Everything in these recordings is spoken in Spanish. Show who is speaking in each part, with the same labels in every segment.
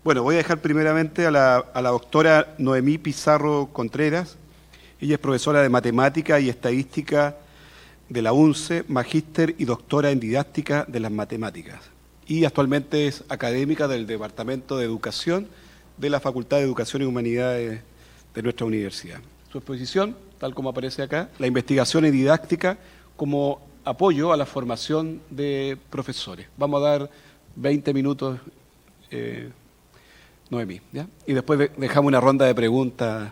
Speaker 1: Bueno, voy a dejar primeramente a la doctora Noemí Pizarro Contreras. Ella es profesora de Matemática y Estadística de la UNCE, magíster y doctora en Didáctica de las Matemáticas. Y actualmente es académica del Departamento de Educación de la Facultad de Educación y Humanidades de nuestra universidad. Su exposición, tal como aparece acá, la investigación en didáctica como apoyo a la formación de profesores. Vamos a dar 20 minutos, Noemí, ¿ya? Y después dejamos una ronda de preguntas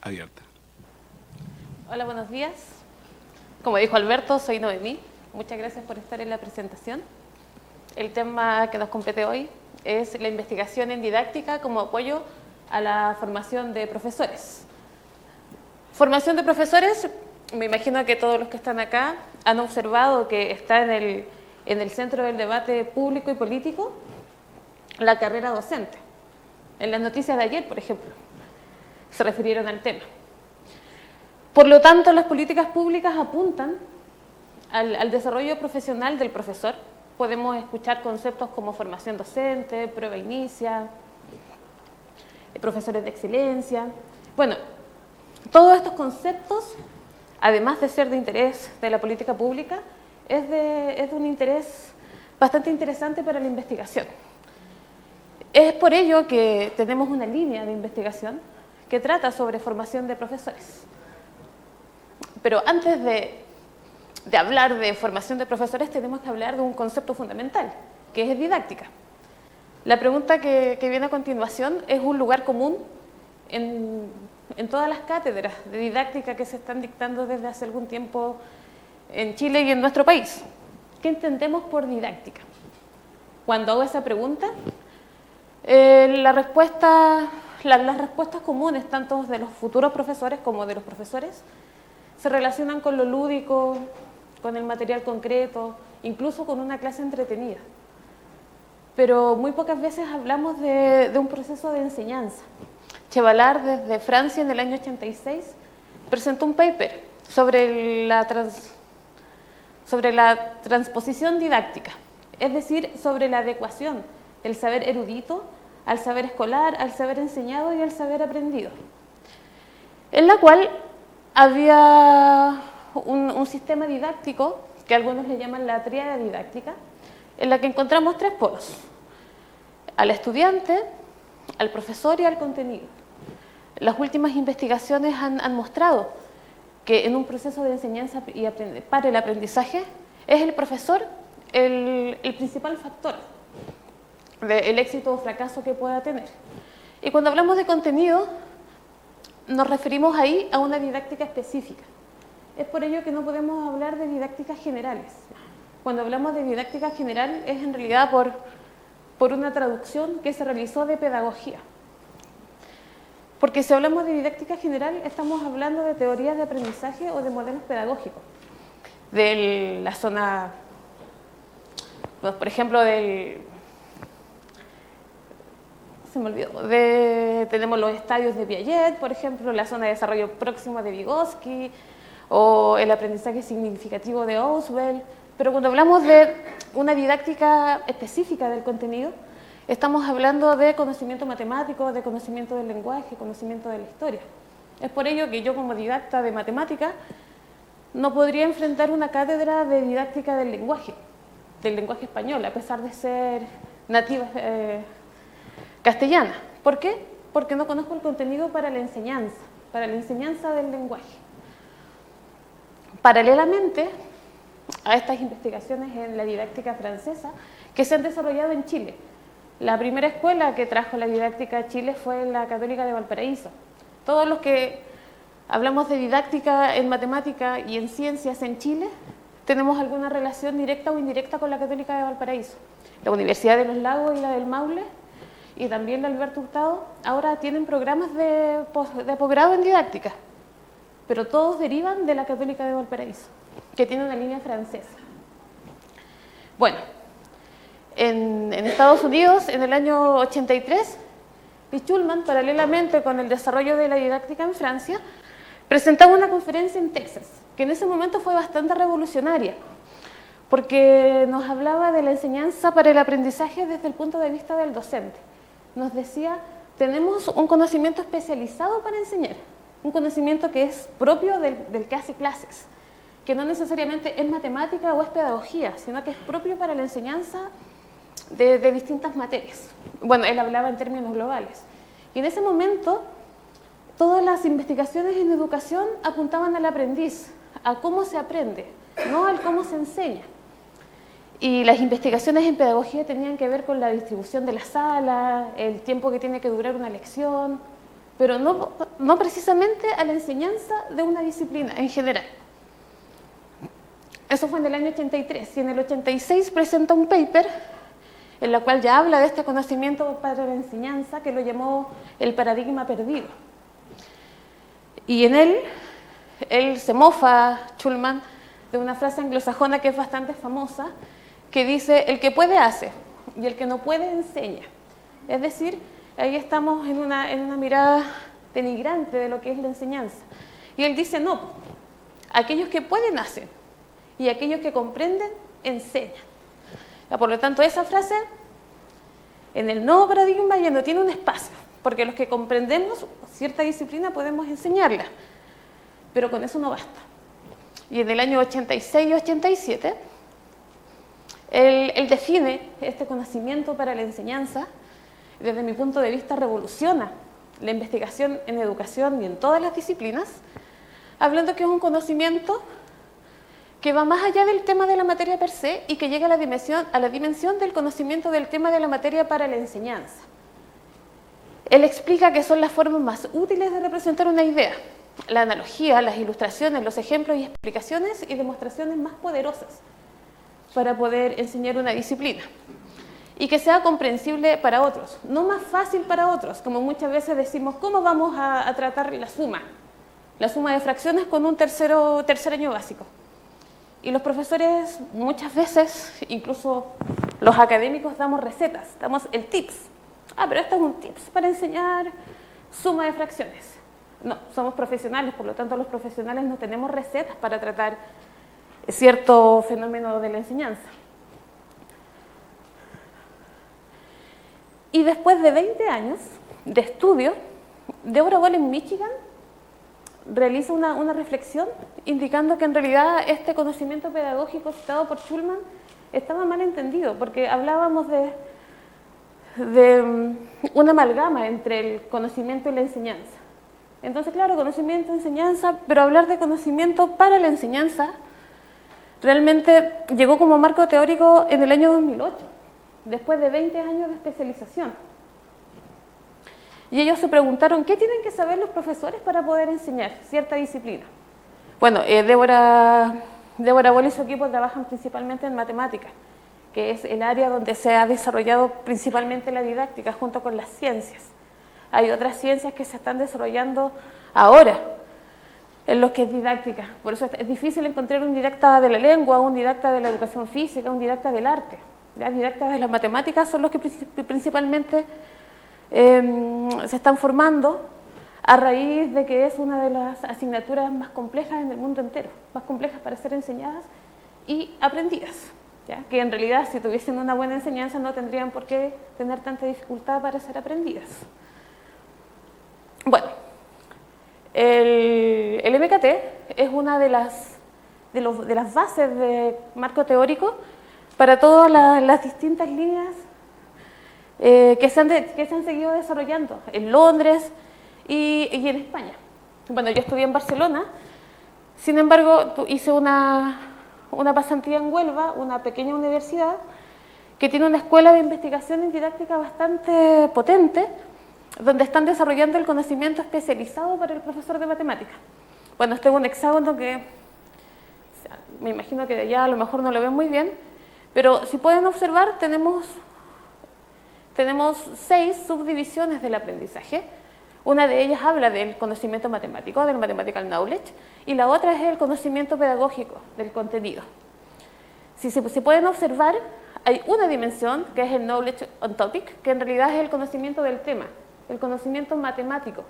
Speaker 1: abierta.
Speaker 2: Hola, buenos días. Como dijo Alberto, soy Noemí. Muchas gracias por estar en la presentación. El tema que nos compete hoy es la investigación en didáctica como apoyo a la formación de profesores. Formación de profesores, me imagino que todos los que están acá han observado que está en el centro del debate público y político la carrera docente. En las noticias de ayer, por ejemplo, se refirieron al tema. Por lo tanto, las políticas públicas apuntan al desarrollo profesional del profesor. Podemos escuchar conceptos como formación docente, prueba inicia, profesores de excelencia. Bueno, todos estos conceptos, además de ser de interés de la política pública, es de un interés bastante interesante para la investigación. Es por ello que tenemos una línea de investigación que trata sobre formación de profesores. Pero antes de hablar de formación de profesores, tenemos que hablar de un concepto fundamental, que es didáctica. La pregunta que viene a continuación es un lugar común en todas las cátedras de didáctica que se están dictando desde hace algún tiempo en Chile y en nuestro país. ¿Qué entendemos por didáctica? Cuando hago esa pregunta, las respuestas comunes, tanto de los futuros profesores como de los profesores, se relacionan con lo lúdico, con el material concreto, incluso con una clase entretenida. Pero muy pocas veces hablamos de un proceso de enseñanza. Chevallard, desde Francia, en el año 86, presentó un paper sobre la transposición didáctica, es decir, sobre la adecuación del saber erudito al saber escolar, al saber enseñado y al saber aprendido, en la cual había un sistema didáctico que algunos le llaman la tríada didáctica, en la que encontramos tres polos: al estudiante, al profesor y al contenido. Las últimas investigaciones han mostrado que en un proceso de enseñanza y para el aprendizaje es el profesor el principal factor del éxito o fracaso que pueda tener. Y cuando hablamos de contenido, nos referimos ahí a una didáctica específica. Es por ello que no podemos hablar de didácticas generales. Cuando hablamos de didáctica general es en realidad por una traducción que se realizó de pedagogía. Porque si hablamos de didáctica general, estamos hablando de teorías de aprendizaje o de modelos pedagógicos. De la zona, por ejemplo, tenemos los estadios de Piaget, por ejemplo, la zona de desarrollo próximo de Vygotsky, o el aprendizaje significativo de Ausubel. Pero cuando hablamos de una didáctica específica del contenido, estamos hablando de conocimiento matemático, de conocimiento del lenguaje, conocimiento de la historia. Es por ello que yo, como didacta de matemática, no podría enfrentar una cátedra de didáctica del lenguaje español, a pesar de ser nativa castellana. ¿Por qué? Porque no conozco el contenido para la enseñanza del lenguaje. Paralelamente a estas investigaciones en la didáctica francesa que se han desarrollado en Chile, la primera escuela que trajo la didáctica a Chile fue la Católica de Valparaíso. Todos los que hablamos de didáctica en matemática y en ciencias en Chile tenemos alguna relación directa o indirecta con la Católica de Valparaíso. La Universidad de los Lagos y la del Maule, y también la Alberto Hurtado, ahora tienen programas de posgrado en didáctica, pero todos derivan de la Católica de Valparaíso, que tiene una línea francesa. Bueno, en Estados Unidos, en el año 83, Schulman, paralelamente con el desarrollo de la didáctica en Francia, presentaba una conferencia en Texas, que en ese momento fue bastante revolucionaria, porque nos hablaba de la enseñanza para el aprendizaje desde el punto de vista del docente. nos decía, tenemos un conocimiento especializado para enseñar, un conocimiento que es propio del que hace clases, que no necesariamente es matemática o es pedagogía, sino que es propio para la enseñanza de distintas materias. Bueno, él hablaba en términos globales. Y en ese momento, todas las investigaciones en educación apuntaban al aprendiz, a cómo se aprende, no al cómo se enseña. Y las investigaciones en pedagogía tenían que ver con la distribución de la sala, el tiempo que tiene que durar una lección, pero no precisamente a la enseñanza de una disciplina en general. Eso fue en el año 83, y en el 86 presenta un paper en la cual ya habla de este conocimiento para la enseñanza, que lo llamó el paradigma perdido. Y en él se mofa, Schulman, de una frase anglosajona que es bastante famosa, que dice, el que puede hace, y el que no puede enseña. Es decir, ahí estamos en una mirada denigrante de lo que es la enseñanza. Y él dice, no, aquellos que pueden hacen, y aquellos que comprenden enseñan. Por lo tanto, esa frase en el nuevo paradigma ya no tiene un espacio, porque los que comprendemos cierta disciplina podemos enseñarla, pero con eso no basta. Y en el año 86 y 87, él define este conocimiento para la enseñanza, desde mi punto de vista revoluciona la investigación en educación y en todas las disciplinas, hablando que es un conocimiento que va más allá del tema de la materia per se y que llega a la dimensión del conocimiento del tema de la materia para la enseñanza. Él explica que son las formas más útiles de representar una idea, la analogía, las ilustraciones, los ejemplos y explicaciones y demostraciones más poderosas para poder enseñar una disciplina y que sea comprensible para otros, no más fácil para otros, como muchas veces decimos, ¿cómo vamos a tratar la suma de fracciones con un tercer año básico? Y los profesores muchas veces, incluso los académicos, damos recetas, damos el tips. Pero este es un tips para enseñar suma de fracciones. No, somos profesionales, por lo tanto los profesionales no tenemos recetas para tratar cierto fenómeno de la enseñanza. Y después de 20 años de estudio, Deborah Wall en Michigan realiza una reflexión indicando que en realidad este conocimiento pedagógico citado por Schulman estaba mal entendido, porque hablábamos de una amalgama entre el conocimiento y la enseñanza. Entonces, claro, conocimiento, enseñanza, pero hablar de conocimiento para la enseñanza realmente llegó como marco teórico en el año 2008, después de 20 años de especialización. Y ellos se preguntaron, ¿qué tienen que saber los profesores para poder enseñar cierta disciplina? Bueno, Deborah Wall y su equipo trabajan principalmente en matemáticas, que es el área donde se ha desarrollado principalmente la didáctica junto con las ciencias. Hay otras ciencias que se están desarrollando ahora en lo que es didáctica. Por eso es difícil encontrar un didacta de la lengua, un didacta de la educación física, un didacta del arte. Las didactas de las matemáticas son los que principalmente se están formando a raíz de que es una de las asignaturas más complejas en el mundo entero, más complejas para ser enseñadas y aprendidas, ¿ya? Que en realidad si tuviesen una buena enseñanza no tendrían por qué tener tanta dificultad para ser aprendidas. Bueno, el MKT es una de las bases de marco teórico para todas las distintas líneas que se han seguido desarrollando en Londres y en España. Bueno, yo estudié en Barcelona, sin embargo, hice una pasantía en Huelva, una pequeña universidad que tiene una escuela de investigación en didáctica bastante potente, donde están desarrollando el conocimiento especializado para el profesor de matemáticas. Bueno, este es un hexágono que me imagino que de allá a lo mejor no lo ven muy bien, pero si pueden observar, tenemos 6 subdivisiones del aprendizaje. Una de ellas habla del conocimiento matemático, del mathematical knowledge, y la otra es el conocimiento pedagógico, del contenido. Si pueden observar, hay una dimensión que es el knowledge on topic, que en realidad es el conocimiento del tema, el conocimiento matemático,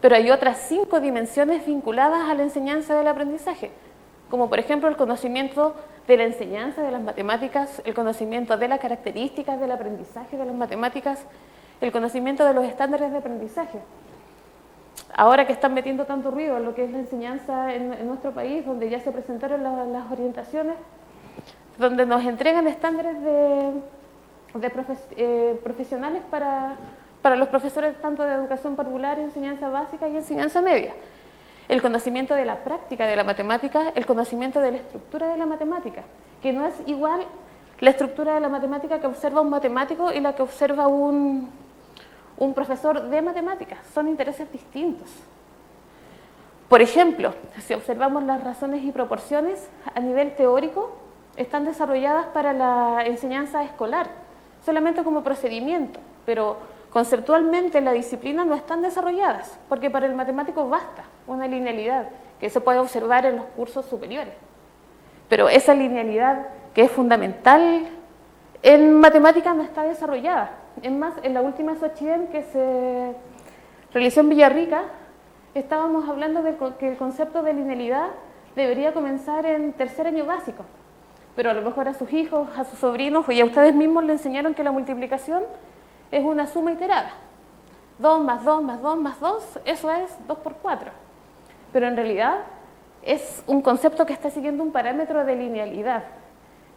Speaker 2: pero hay otras 5 dimensiones vinculadas a la enseñanza del aprendizaje, como por ejemplo el conocimiento de la enseñanza de las matemáticas, el conocimiento de las características del aprendizaje de las matemáticas, el conocimiento de los estándares de aprendizaje. Ahora que están metiendo tanto ruido en lo que es la enseñanza en nuestro país, donde ya se presentaron las orientaciones, donde nos entregan estándares profesionales para los profesores tanto de educación parvular, enseñanza básica y enseñanza media. El conocimiento de la práctica de la matemática, el conocimiento de la estructura de la matemática, que no es igual la estructura de la matemática que observa un matemático y la que observa un profesor de matemáticas. Son intereses distintos. Por ejemplo, si observamos las razones y proporciones a nivel teórico, están desarrolladas para la enseñanza escolar, solamente como procedimiento, pero conceptualmente en la disciplina no están desarrolladas, porque para el matemático basta una linealidad que se puede observar en los cursos superiores. Pero esa linealidad que es fundamental en matemáticas no está desarrollada. Es más, en la última SOCHIEM que se realizó en Villarrica, estábamos hablando de que el concepto de linealidad debería comenzar en tercer año básico, pero a lo mejor a sus hijos, a sus sobrinos y a ustedes mismos le enseñaron que la multiplicación es una suma iterada. 2 más 2 más 2 más 2, eso es 2 por 4. Pero en realidad es un concepto que está siguiendo un parámetro de linealidad.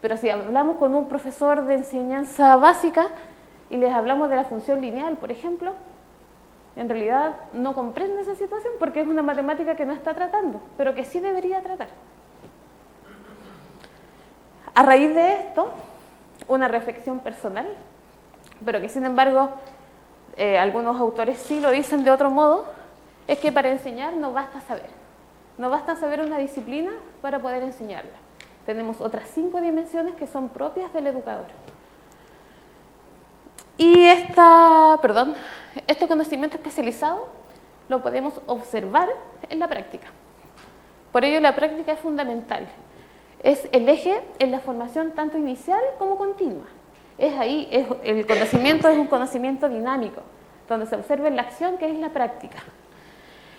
Speaker 2: Pero si hablamos con un profesor de enseñanza básica y les hablamos de la función lineal, por ejemplo, en realidad no comprende esa situación porque es una matemática que no está tratando, pero que sí debería tratar. A raíz de esto, una reflexión personal, pero que sin embargo algunos autores sí lo dicen de otro modo, es que para enseñar no basta saber. No basta saber una disciplina para poder enseñarla. Tenemos otras 5 dimensiones que son propias del educador. Y este conocimiento especializado lo podemos observar en la práctica. Por ello la práctica es fundamental. Es el eje en la formación tanto inicial como continua. El conocimiento es un conocimiento dinámico, donde se observa en la acción que es la práctica.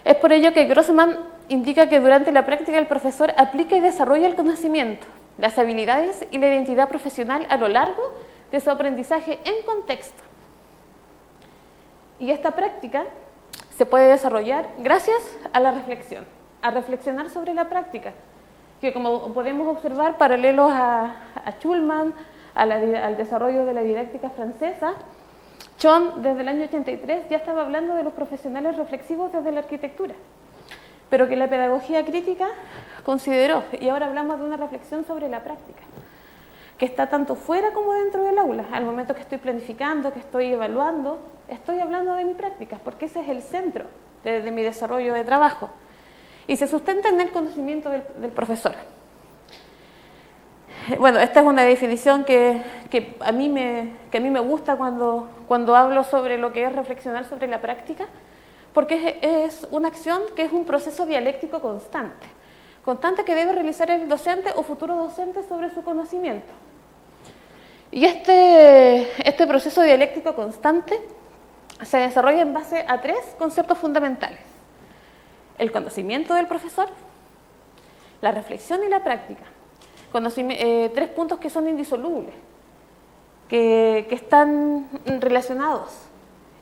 Speaker 2: Es por ello que Grossman indica que durante la práctica el profesor aplica y desarrolla el conocimiento, las habilidades y la identidad profesional a lo largo de su aprendizaje en contexto. Y esta práctica se puede desarrollar gracias a la reflexión, a reflexionar sobre la práctica, que como podemos observar paralelos a Schulman, al desarrollo de la didáctica francesa, Chon desde el año 83 ya estaba hablando de los profesionales reflexivos desde la arquitectura, pero que la pedagogía crítica consideró, y ahora hablamos de una reflexión sobre la práctica, que está tanto fuera como dentro del aula. Al momento que estoy planificando, que estoy evaluando, estoy hablando de mi práctica, porque ese es el centro de mi desarrollo de trabajo, y se sustenta en el conocimiento del profesor. Bueno, esta es una definición que a mí me gusta cuando hablo sobre lo que es reflexionar sobre la práctica, porque es una acción que es un proceso dialéctico constante que debe realizar el docente o futuro docente sobre su conocimiento. Y este proceso dialéctico constante se desarrolla en base a 3 conceptos fundamentales: el conocimiento del profesor, la reflexión y la práctica. 3 puntos que son indisolubles, que están relacionados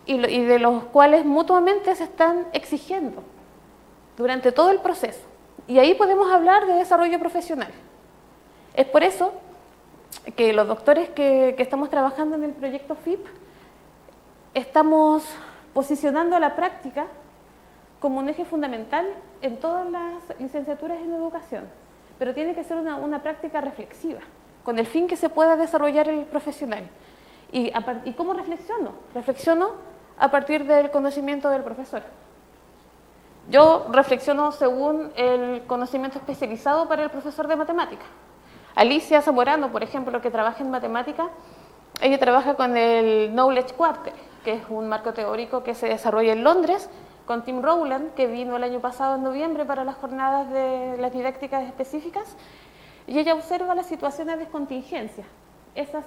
Speaker 2: y de los cuales mutuamente se están exigiendo durante todo el proceso. Y ahí podemos hablar de desarrollo profesional. Es por eso que los doctores que estamos trabajando en el proyecto FIP estamos posicionando la práctica como un eje fundamental en todas las licenciaturas en educación, pero tiene que ser una práctica reflexiva, con el fin que se pueda desarrollar el profesional. ¿Y cómo reflexiono? Reflexiono a partir del conocimiento del profesor. Yo reflexiono según el conocimiento especializado para el profesor de matemática. Alicia Zamorano, por ejemplo, que trabaja en matemática, ella trabaja con el Knowledge Quarter, que es un marco teórico que se desarrolla en Londres, con Tim Rowland, que vino el año pasado en noviembre para las jornadas de las didácticas específicas, y ella observa las situaciones de contingencia, esas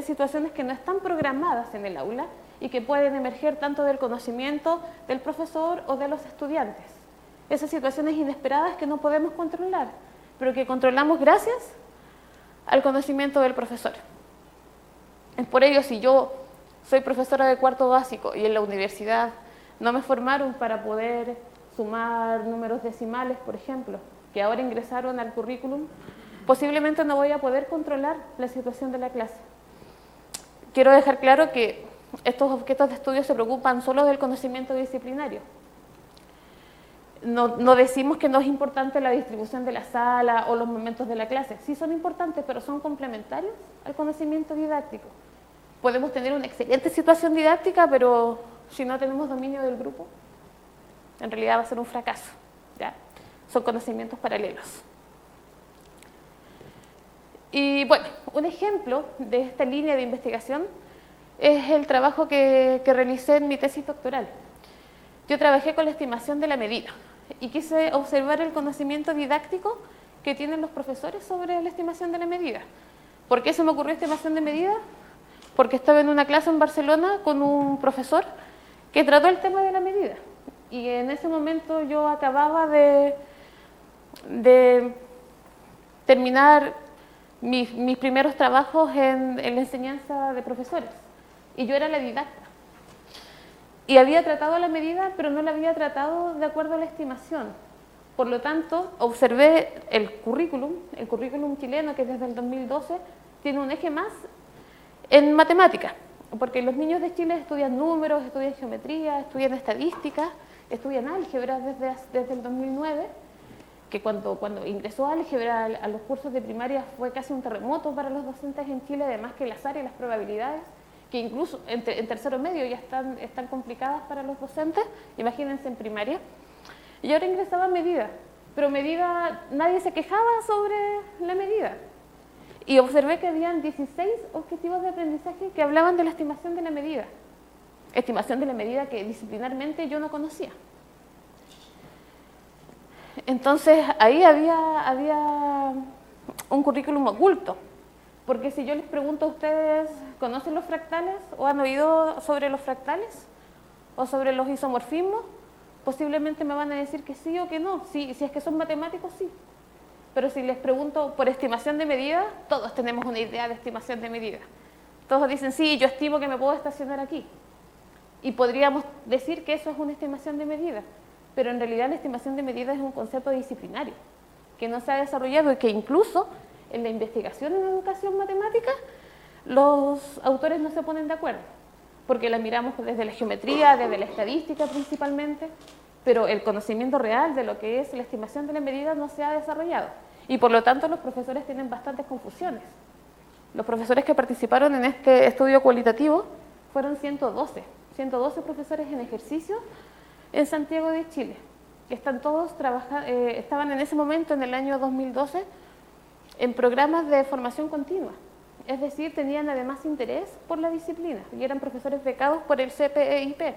Speaker 2: situaciones que no están programadas en el aula y que pueden emerger tanto del conocimiento del profesor o de los estudiantes. Esas situaciones inesperadas que no podemos controlar, pero que controlamos gracias al conocimiento del profesor. Es por ello, si yo soy profesora de cuarto básico y en la universidad no me formaron para poder sumar números decimales, por ejemplo, que ahora ingresaron al currículum, posiblemente no voy a poder controlar la situación de la clase. Quiero dejar claro que estos objetos de estudio se preocupan solo del conocimiento disciplinario. No decimos que no es importante la distribución de la sala o los momentos de la clase. Sí son importantes, pero son complementarios al conocimiento didáctico. Podemos tener una excelente situación didáctica, pero si no tenemos dominio del grupo, en realidad va a ser un fracaso, ¿ya? Son conocimientos paralelos. Y bueno, un ejemplo de esta línea de investigación es el trabajo que realicé en mi tesis doctoral. Yo trabajé con la estimación de la medida y quise observar el conocimiento didáctico que tienen los profesores sobre la estimación de la medida. ¿Por qué se me ocurrió estimación de medida? Porque estaba en una clase en Barcelona con un profesor que trató el tema de la medida. Y en ese momento yo acababa de terminar mis primeros trabajos en la enseñanza de profesores. Y yo era la didacta. Y había tratado la medida, pero no la había tratado de acuerdo a la estimación. Por lo tanto, observé el currículum chileno, que desde el 2012 tiene un eje más en matemáticas, porque los niños de Chile estudian números, estudian geometría, estudian estadística, estudian álgebra desde el 2009, que cuando ingresó álgebra a los cursos de primaria fue casi un terremoto para los docentes en Chile, además que las áreas y las probabilidades, que incluso en tercero medio ya están complicadas para los docentes, imagínense en primaria. Y ahora ingresaba medida, pero medida, nadie se quejaba sobre la medida. Y observé que habían 16 objetivos de aprendizaje que hablaban de la estimación de la medida. Estimación de la medida que disciplinarmente yo no conocía. Entonces ahí había un currículum oculto. Porque si yo les pregunto a ustedes, ¿conocen los fractales? ¿O han oído sobre los fractales? ¿O sobre los isomorfismos? Posiblemente me van a decir que sí o que no. Si es que son matemáticos, sí. Pero si les pregunto por estimación de medida, todos tenemos una idea de estimación de medida. Todos dicen, sí, yo estimo que me puedo estacionar aquí. Y podríamos decir que eso es una estimación de medida. Pero en realidad la estimación de medida es un concepto disciplinario, que no se ha desarrollado y que incluso en la investigación en educación matemática los autores no se ponen de acuerdo, porque la miramos desde la geometría, desde la estadística principalmente, pero el conocimiento real de lo que es la estimación de la medida no se ha desarrollado. Y por lo tanto los profesores tienen bastantes confusiones. Los profesores que participaron en este estudio cualitativo fueron 112 profesores en ejercicio en Santiago de Chile, que están todos estaban en ese momento, en el año 2012, en programas de formación continua. Es decir, tenían además interés por la disciplina y eran profesores becados por el CPEIP.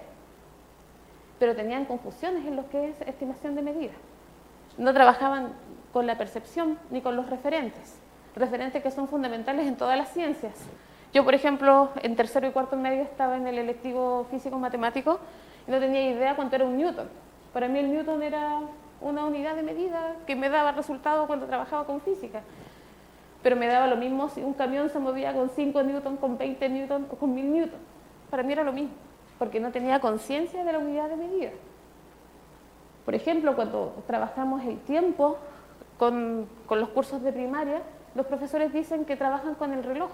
Speaker 2: Pero tenían confusiones en lo que es estimación de medida. No trabajaban con la percepción ni con los referentes que son fundamentales en todas las ciencias. Yo, por ejemplo, en tercero y cuarto medio estaba en el electivo físico-matemático y no tenía idea cuánto era un newton. Para mí el newton era una unidad de medida que me daba resultado cuando trabajaba con física. Pero me daba lo mismo si un camión se movía con 5 newton, con 20 newton o con 1000 newton. Para mí era lo mismo, porque no tenía conciencia de la unidad de medida. Por ejemplo, cuando trabajamos el tiempo con los cursos de primaria, los profesores dicen que trabajan con el reloj.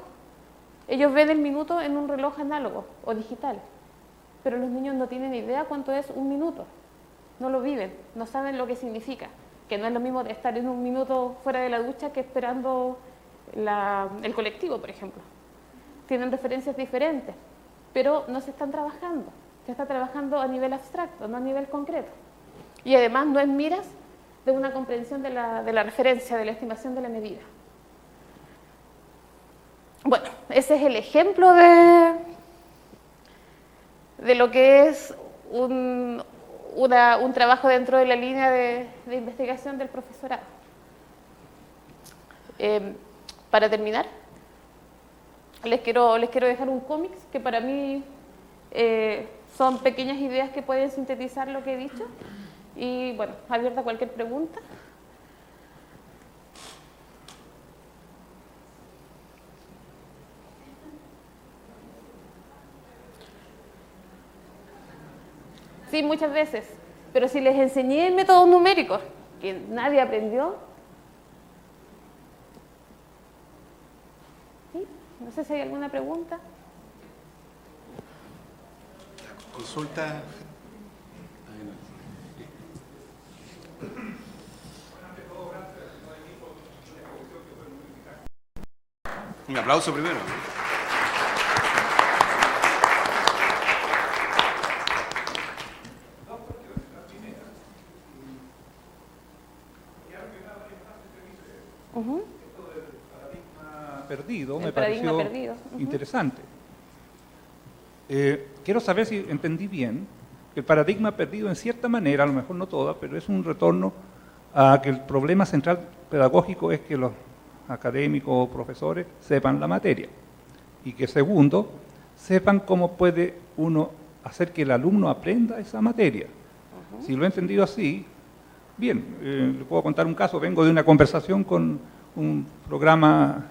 Speaker 2: Ellos ven el minuto en un reloj análogo o digital, pero los niños no tienen idea cuánto es un minuto. No lo viven, no saben lo que significa, que no es lo mismo de estar en un minuto fuera de la ducha que esperando el colectivo, por ejemplo. Tienen referencias diferentes, pero no se están trabajando. Se está trabajando a nivel abstracto, no a nivel concreto. Y además no en miras de una comprensión de la referencia, de la estimación de la medida. Bueno, ese es el ejemplo de lo que es un trabajo dentro de la línea de investigación del profesorado. Para terminar, les quiero dejar un cómic que para mí son pequeñas ideas que pueden sintetizar lo que he dicho. Y bueno, abierta a cualquier pregunta. Sí, muchas veces. Pero si les enseñé métodos numéricos, que nadie aprendió, ¿sí? No sé si hay alguna pregunta.
Speaker 1: Consulta. Un aplauso primero.
Speaker 3: Perdido,
Speaker 2: El
Speaker 3: me
Speaker 2: paradigma
Speaker 3: pareció
Speaker 2: perdido.
Speaker 3: interesante. Quiero saber si entendí bien que el paradigma perdido en cierta manera, a lo mejor no toda, pero es un retorno a que el problema central pedagógico es que los académicos o profesores sepan la materia y que segundo, sepan cómo puede uno hacer que el alumno aprenda esa materia. Si lo he entendido así, bien, le puedo contar un caso. Vengo de una conversación con un programa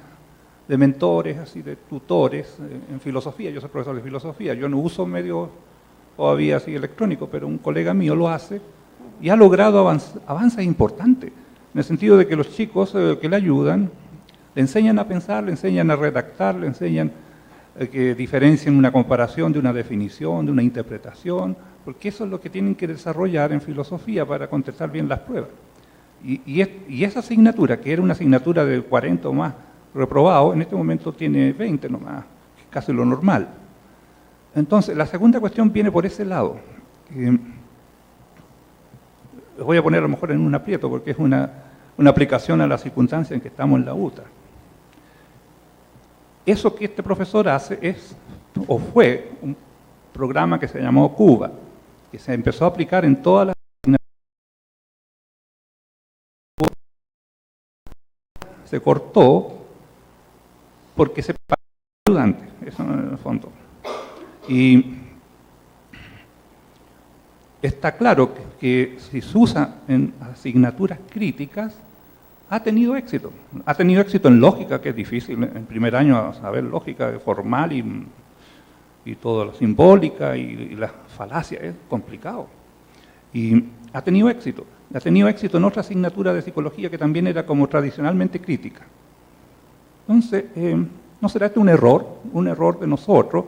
Speaker 3: de mentores, así de tutores en filosofía. Yo soy profesor de filosofía. Yo no uso medios todavía así electrónicos, pero un colega mío lo hace y ha logrado avances importantes, en el sentido de que los chicos que le ayudan, le enseñan a pensar, le enseñan a redactar, le enseñan que diferencien una comparación de una definición, de una interpretación, porque eso es lo que tienen que desarrollar en filosofía para contestar bien las pruebas. Y esa asignatura, que era una asignatura de 40 o más reprobados, en este momento tiene 20 nomás, que es casi lo normal. Entonces, la segunda cuestión viene por ese lado. Los voy a poner a lo mejor en un aprieto, porque es una aplicación a la circunstancia en que estamos en la UTA. Eso que este profesor hace es, o fue, un programa que se llamó Cuba, que se empezó a aplicar en todas las asignaturas. Se cortó porque se pagó ayudante, eso en el fondo. Y está claro que si se usa en asignaturas críticas, ha tenido éxito. Ha tenido éxito en lógica, que es difícil en primer año saber lógica formal y toda la simbólica y la falacia, es complicado. Y ha tenido éxito. Ha tenido éxito en otra asignatura de psicología que también era como tradicionalmente crítica. Entonces, ¿no será este un error de nosotros?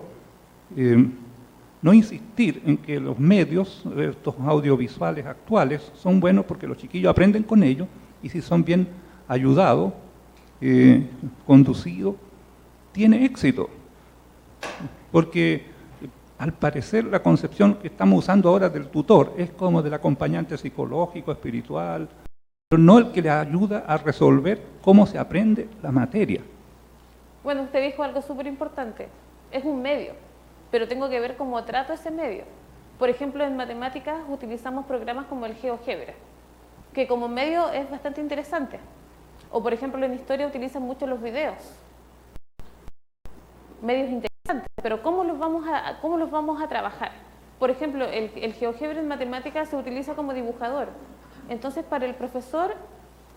Speaker 3: No insistir en que los medios, estos audiovisuales actuales, son buenos porque los chiquillos aprenden con ellos y si son bien ayudados, conducidos, tiene éxito. Porque al parecer la concepción que estamos usando ahora del tutor es como del acompañante psicológico, espiritual, pero no el que le ayuda a resolver cómo se aprende la materia.
Speaker 2: Bueno, usted dijo algo súper importante. Es un medio, pero tengo que ver cómo trato ese medio. Por ejemplo, en matemáticas utilizamos programas como el GeoGebra, que como medio es bastante interesante. O por ejemplo, en historia utilizan mucho los videos. Medios interesantes, pero ¿cómo los vamos a trabajar? Por ejemplo, el GeoGebra en matemáticas se utiliza como dibujador. Entonces, para el profesor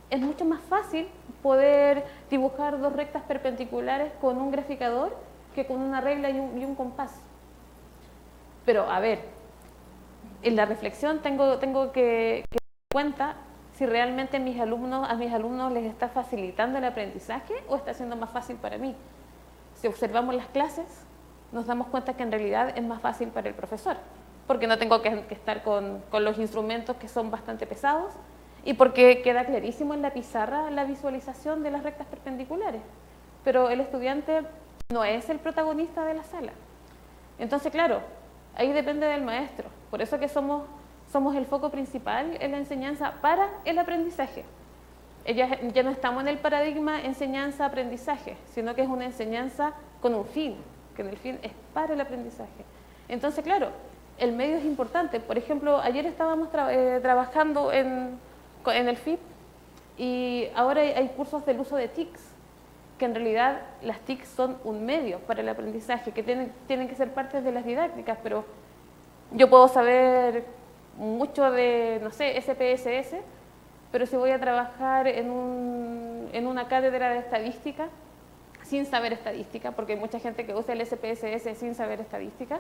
Speaker 2: es mucho más fácil poder dibujar dos rectas perpendiculares con un graficador que con una regla y un compás. Pero, a ver, en la reflexión tengo que dar cuenta si realmente a mis alumnos les está facilitando el aprendizaje o está siendo más fácil para mí. Si observamos las clases, nos damos cuenta que en realidad es más fácil para el profesor, porque no tengo que estar con los instrumentos que son bastante pesados y porque queda clarísimo en la pizarra la visualización de las rectas perpendiculares. Pero el estudiante no es el protagonista de la sala. Entonces, claro, ahí depende del maestro. Por eso que somos el foco principal en la enseñanza para el aprendizaje. Ya no estamos en el paradigma enseñanza-aprendizaje, sino que es una enseñanza con un fin, que en el fin es para el aprendizaje. Entonces, claro, el medio es importante. Por ejemplo, ayer estábamos trabajando en el FIP y ahora hay cursos del uso de TICs, que en realidad las TICs son un medio para el aprendizaje, que tienen que ser parte de las didácticas, pero yo puedo saber mucho de, no sé, SPSS, pero si voy a trabajar en una cátedra de estadística, sin saber estadística, porque hay mucha gente que usa el SPSS sin saber estadística,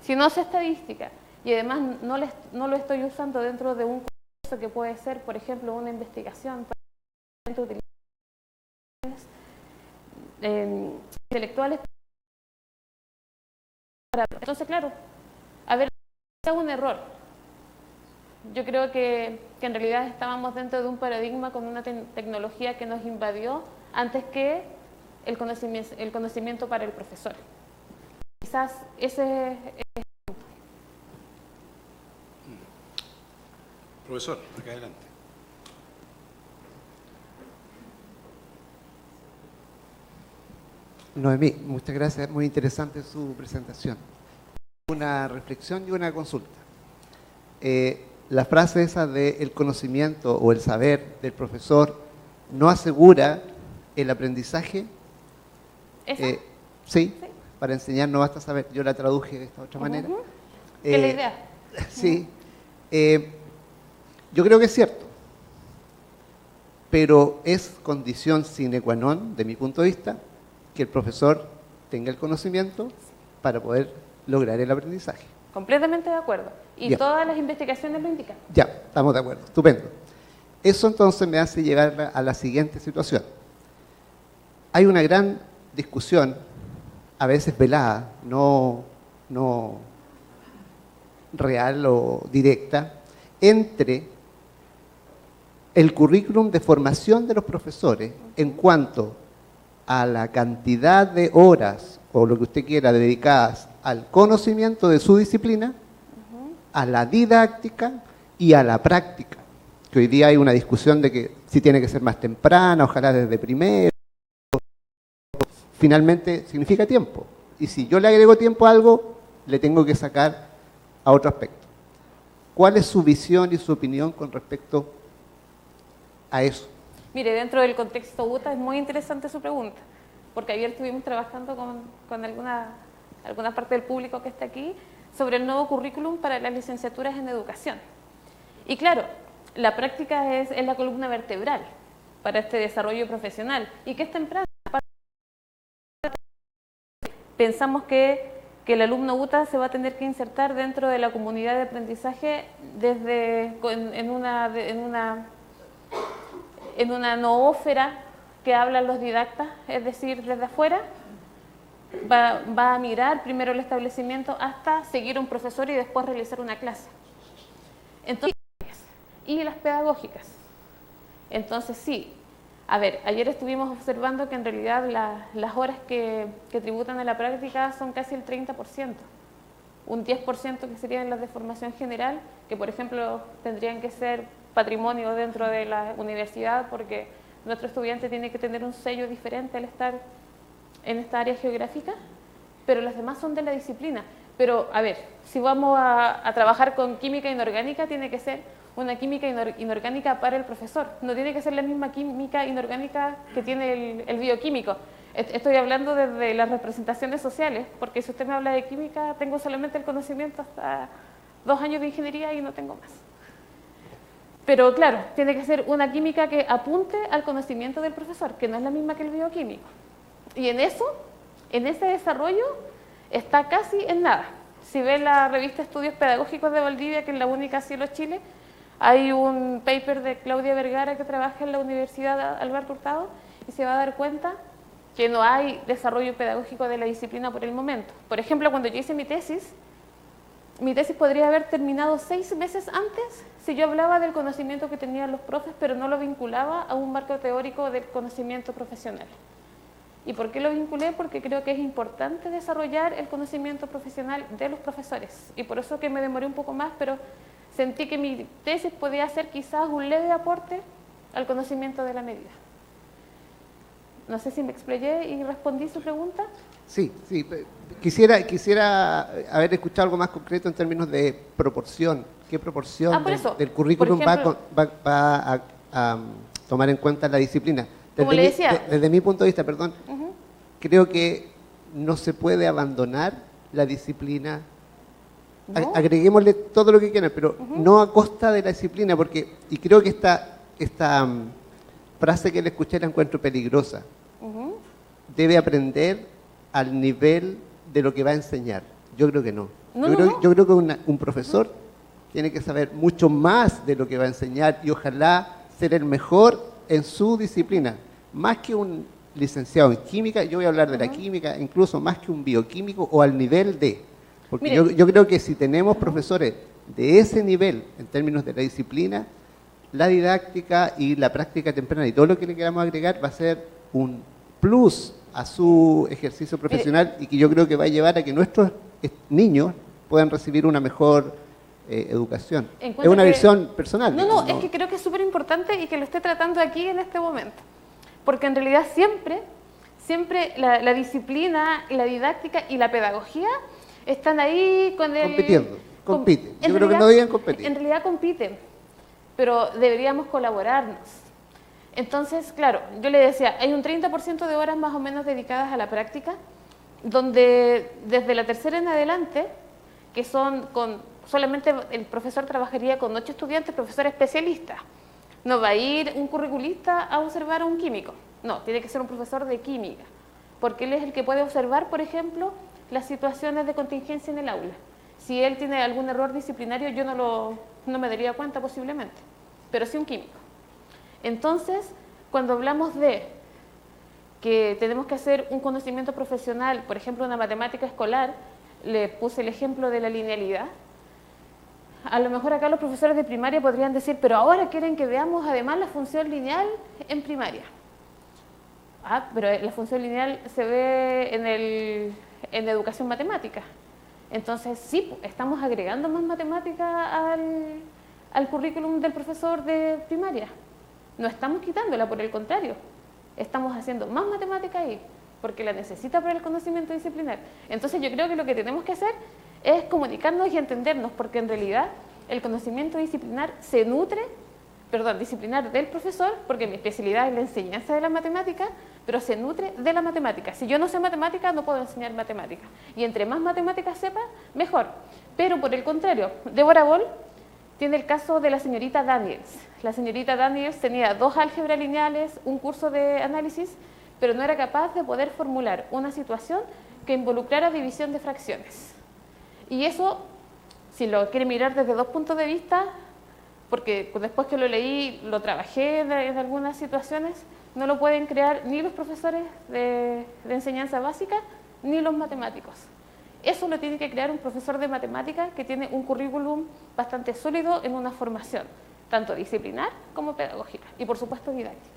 Speaker 2: si no sé estadística y además no lo estoy usando dentro de un curso que puede ser, por ejemplo, una investigación intelectuales. Entonces, claro, a ver, es un error. Yo creo que en realidad estábamos dentro de un paradigma con una tecnología que nos invadió antes que el conocimiento para el profesor. Quizás ese es...
Speaker 1: Profesor, acá adelante.
Speaker 4: Noemí, muchas gracias, muy interesante su presentación. Una reflexión y una consulta. La frase esa de el conocimiento o el saber del profesor no asegura el aprendizaje.
Speaker 2: ¿Esa?
Speaker 4: Sí, para enseñar no basta saber, yo la traduje de esta otra manera.
Speaker 2: ¿Qué es la idea?
Speaker 4: Sí, yo creo que es cierto, pero es condición sine qua non, de mi punto de vista, que el profesor tenga el conocimiento para poder lograr el aprendizaje.
Speaker 2: Completamente de acuerdo. Y
Speaker 4: Bien.
Speaker 2: Todas las investigaciones lo indican.
Speaker 4: Ya, estamos de acuerdo, estupendo. Eso entonces me hace llegar a la siguiente situación. Hay una gran discusión, a veces velada, no real o directa, entre el currículum de formación de los profesores en cuanto a la cantidad de horas o lo que usted quiera dedicadas al conocimiento de su disciplina, a la didáctica y a la práctica. Que hoy día hay una discusión de que si tiene que ser más temprana, ojalá desde primero. Finalmente significa tiempo. Y si yo le agrego tiempo a algo, le tengo que sacar a otro aspecto. ¿Cuál es su visión y su opinión con respecto a eso?
Speaker 2: Mire, dentro del contexto UTA es muy interesante su pregunta, porque ayer estuvimos trabajando con alguna parte del público que está aquí sobre el nuevo currículum para las licenciaturas en educación. Y claro, la práctica es la columna vertebral para este desarrollo profesional. ¿Y qué es temprano? Pensamos que el alumno UTA se va a tener que insertar dentro de la comunidad de aprendizaje en una noósfera que hablan los didactas, es decir, desde afuera, va a mirar primero el establecimiento hasta seguir un profesor y después realizar una clase. Entonces, y las pedagógicas. Entonces sí, a ver, ayer estuvimos observando que en realidad las horas que tributan a la práctica son casi el 30%. Un 10% que serían las de formación general, que por ejemplo tendrían que ser patrimonio dentro de la universidad porque nuestro estudiante tiene que tener un sello diferente al estar en esta área geográfica, pero las demás son de la disciplina. Pero a ver, si vamos a trabajar con química inorgánica, tiene que ser una química inorgánica para el profesor. No tiene que ser la misma química inorgánica que tiene el bioquímico. Estoy hablando desde las representaciones sociales, porque si usted me habla de química, tengo solamente el conocimiento hasta 2 años de ingeniería y no tengo más. Pero claro, tiene que ser una química que apunte al conocimiento del profesor, que no es la misma que el bioquímico. Y en ese desarrollo, está casi en nada. Si ve la revista Estudios Pedagógicos de Valdivia, que es la única Cielo Chile, hay un paper de Claudia Vergara que trabaja en la Universidad Alberto Hurtado y se va a dar cuenta que no hay desarrollo pedagógico de la disciplina por el momento. Por ejemplo, cuando yo hice mi tesis podría haber terminado 6 meses antes si yo hablaba del conocimiento que tenían los profes, pero no lo vinculaba a un marco teórico del conocimiento profesional. ¿Y por qué lo vinculé? Porque creo que es importante desarrollar el conocimiento profesional de los profesores. Y por eso que me demoré un poco más, pero sentí que mi tesis podía ser quizás un leve aporte al conocimiento de la medida. No sé si me explayé y respondí su pregunta.
Speaker 4: Sí. Quisiera haber escuchado algo más concreto en términos de proporción. ¿Qué proporción del currículum va a tomar en cuenta la disciplina?
Speaker 2: Como le decía,
Speaker 4: desde mi punto de vista, perdón, creo que no se puede abandonar la disciplina. ¿No? Agreguémosle todo lo que quieran, pero no a costa de la disciplina, y creo que esta frase que le escuché la encuentro peligrosa. Debe aprender al nivel de lo que va a enseñar. Yo creo que no. Yo creo que un profesor tiene que saber mucho más de lo que va a enseñar y ojalá ser el mejor en su disciplina. Más que un licenciado en química, yo voy a hablar de la química, incluso más que un bioquímico o al nivel de. Porque yo creo que si tenemos profesores de ese nivel en términos de la disciplina, la didáctica y la práctica temprana y todo lo que le queramos agregar va a ser un plus a su ejercicio profesional y que yo creo que va a llevar a que nuestros niños puedan recibir una mejor educación. Es una visión personal.
Speaker 2: No, es que creo que es súper importante y que lo esté tratando aquí en este momento. Porque en realidad siempre la disciplina, la didáctica y la pedagogía están ahí con el...
Speaker 4: Compiten. Yo creo que no deberían competir.
Speaker 2: En realidad compiten, pero deberíamos colaborarnos. Entonces, claro, yo le decía, hay un 30% de horas más o menos dedicadas a la práctica, donde desde la tercera en adelante, que son solamente el profesor trabajaría con 8 estudiantes, profesor especialista. No va a ir un curriculista a observar a un químico. No, tiene que ser un profesor de química, porque él es el que puede observar, por ejemplo, las situaciones de contingencia en el aula. Si él tiene algún error disciplinario, yo no me daría cuenta posiblemente, pero sí un químico. Entonces, cuando hablamos de que tenemos que hacer un conocimiento profesional, por ejemplo, una matemática escolar, le puse el ejemplo de la linealidad. A lo mejor acá los profesores de primaria podrían decir, pero ahora quieren que veamos además la función lineal en primaria. Pero la función lineal se ve en educación matemática. Entonces, sí, estamos agregando más matemática al currículum del profesor de primaria. No estamos quitándola, por el contrario. Estamos haciendo más matemática ahí, porque la necesita para el conocimiento disciplinar. Entonces, yo creo que lo que tenemos que hacer es comunicarnos y entendernos, porque en realidad el conocimiento disciplinar disciplinar del profesor, porque mi especialidad es la enseñanza de la matemática, pero se nutre de la matemática. Si yo no sé matemática, no puedo enseñar matemática. Y entre más matemáticas sepa, mejor. Pero por el contrario, Deborah Boll tiene el caso de la señorita Daniels. La señorita Daniels tenía 2 álgebras lineales, un curso de análisis, pero no era capaz de poder formular una situación que involucrara división de fracciones. Y eso, si lo quiere mirar desde 2 puntos de vista, porque después que lo leí, lo trabajé en algunas situaciones, no lo pueden crear ni los profesores de enseñanza básica, ni los matemáticos. Eso lo tiene que crear un profesor de matemática que tiene un currículum bastante sólido en una formación, tanto disciplinar como pedagógica, y por supuesto didáctica.